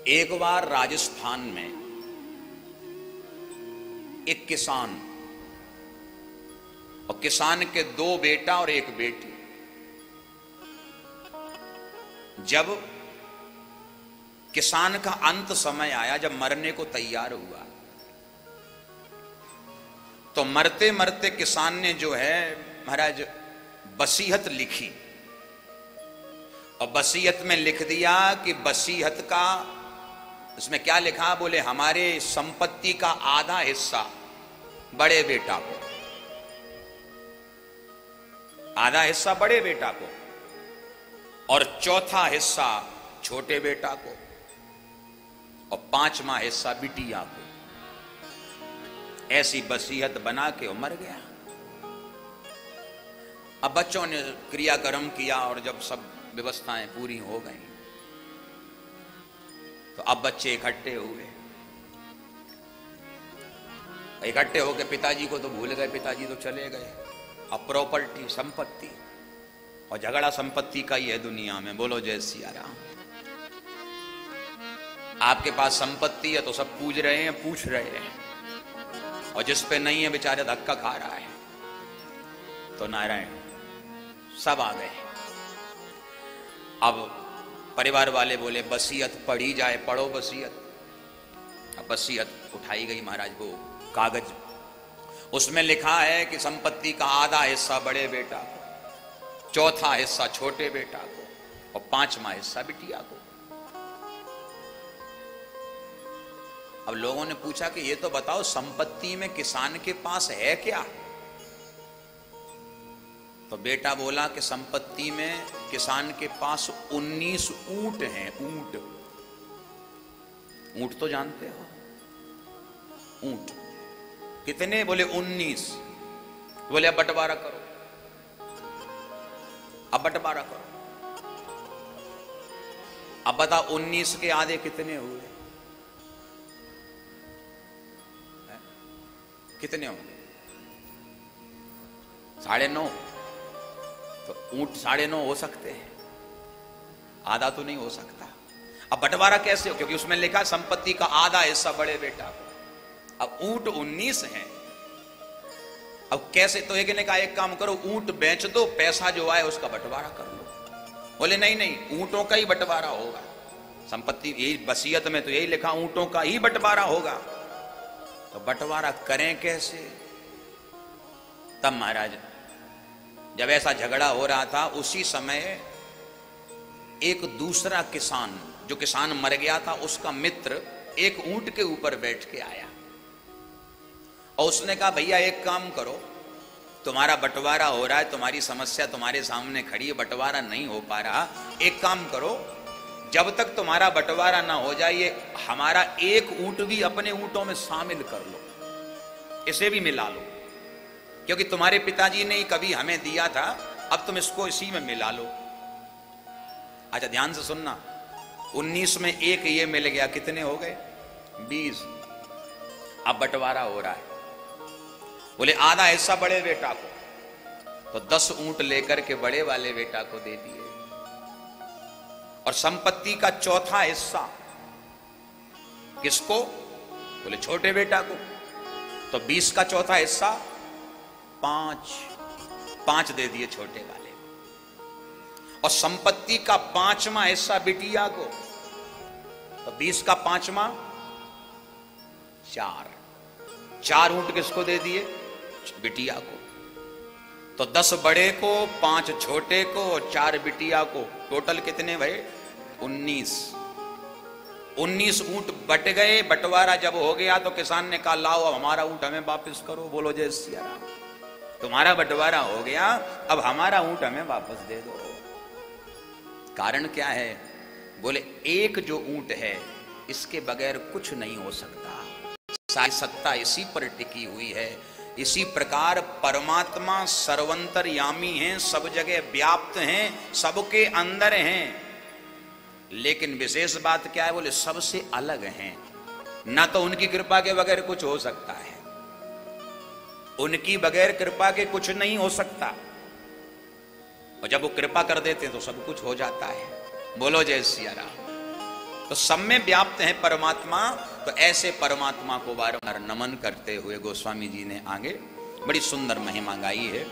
एक बार राजस्थान में एक किसान और किसान के दो बेटा और एक बेटी, जब किसान का अंत समय आया, जब मरने को तैयार हुआ, तो मरते मरते किसान ने जो है महाराज वसीयत लिखी और वसीयत में लिख दिया कि वसीयत का, उसमें क्या लिखा, बोले हमारे संपत्ति का आधा हिस्सा बड़े बेटा को, आधा हिस्सा बड़े बेटा को और चौथा हिस्सा छोटे बेटा को और पांचवा हिस्सा बिटिया को। ऐसी वसीयत बना के वो मर गया। अब बच्चों ने क्रियाक्रम किया और जब सब व्यवस्थाएं पूरी हो गई तो अब बच्चे इकट्ठे हुए। इकट्ठे होकर पिताजी को तो भूल गए, पिताजी तो चले गए। अब प्रॉपर्टी, संपत्ति, और झगड़ा संपत्ति का ही है दुनिया में। बोलो जय सिया राम। आपके पास संपत्ति है तो सब पूछ रहे हैं, पूछ रहे हैं, और जिस पे नहीं है बेचारे धक्का खा रहा है। तो नारायण सब आ गए। अब परिवार वाले बोले वसीयत पढ़ी जाए, पढ़ो वसीयत। अब वसीयत उठाई गई महाराज, वो कागज, उसमें लिखा है कि संपत्ति का आधा हिस्सा बड़े बेटा को, चौथा हिस्सा छोटे बेटा को और पांचवा हिस्सा बिटिया को। अब लोगों ने पूछा कि ये तो बताओ संपत्ति में किसान के पास है क्या? तो बेटा बोला कि संपत्ति में किसान के पास 19 ऊंट हैं। ऊंट, ऊंट तो जानते हो, ऊंट कितने? बोले 19। बोले अब बंटवारा करो, अब बंटवारा करो। अब बता 19 के आधे कितने हुए? कितने होंगे? 9.5। तो ऊंट 9.5 हो सकते हैं, आधा तो नहीं हो सकता। अब बंटवारा कैसे हो? क्योंकि उसमें लिखा संपत्ति का आधा हिस्सा बड़े बेटा को। अब ऊंट 19 हैं, अब कैसे? तो एक ने कहा एक काम करो, ऊंट बेच दो, पैसा जो आए उसका बंटवारा कर लो। बोले नहीं नहीं, ऊंटों का ही बंटवारा होगा। संपत्ति यही वसीयत में तो यही लिखा, ऊंटों का ही बंटवारा होगा। तो बंटवारा करें कैसे? तब महाराज जब ऐसा झगड़ा हो रहा था, उसी समय एक दूसरा किसान, जो किसान मर गया था, उसका मित्र एक ऊंट के ऊपर बैठ के आया और उसने कहा भैया एक काम करो, तुम्हारा बंटवारा हो रहा है, तुम्हारी समस्या तुम्हारे सामने खड़ी है, बंटवारा नहीं हो पा रहा। एक काम करो, जब तक तुम्हारा बंटवारा ना हो जाए, ये हमारा एक ऊंट भी अपने ऊंटों में शामिल कर लो, इसे भी मिला लो, क्योंकि तुम्हारे पिताजी ने ही कभी हमें दिया था, अब तुम इसको इसी में मिला लो। अच्छा ध्यान से सुनना, 19 में एक ये मिल गया, कितने हो गए? 20। अब बंटवारा हो रहा है। बोले आधा हिस्सा बड़े बेटा को, तो 10 ऊंट लेकर के बड़े वाले बेटा को दे दिए और संपत्ति का चौथा हिस्सा किसको? बोले छोटे बेटा को। तो 20 का चौथा हिस्सा 5 दे दिए छोटे वाले, और संपत्ति का 5वां हिस्सा बिटिया को। तो 20 का 5वां 4 ऊंट किसको दे दिए? बिटिया को। तो 10 बड़े को, 5 छोटे को और 4 बिटिया को। टोटल कितने भये? 19 ऊंट बट गए। बंटवारा जब हो गया तो किसान ने कहा लाओ अब हमारा ऊंट हमें वापस करो। बोलो जय सिया राम। तुम्हारा बंटवारा हो गया, अब हमारा ऊंट हमें वापस दे दो। कारण क्या है? बोले एक जो ऊंट है, इसके बगैर कुछ नहीं हो सकता, सारी सत्ता इसी पर टिकी हुई है। इसी प्रकार परमात्मा सर्वंतर्यामी हैं, सब जगह व्याप्त हैं, सबके अंदर हैं, लेकिन विशेष बात क्या है? बोले सबसे अलग हैं। ना तो उनकी कृपा के बगैर कुछ हो सकता है, उनकी बगैर कृपा के कुछ नहीं हो सकता, और जब वो कृपा कर देते हैं तो सब कुछ हो जाता है। बोलो जय सिया राम। तो सब में व्याप्त है परमात्मा। तो ऐसे परमात्मा को बारंबार नमन करते हुए गोस्वामी जी ने आगे बड़ी सुंदर महिमा गाई है।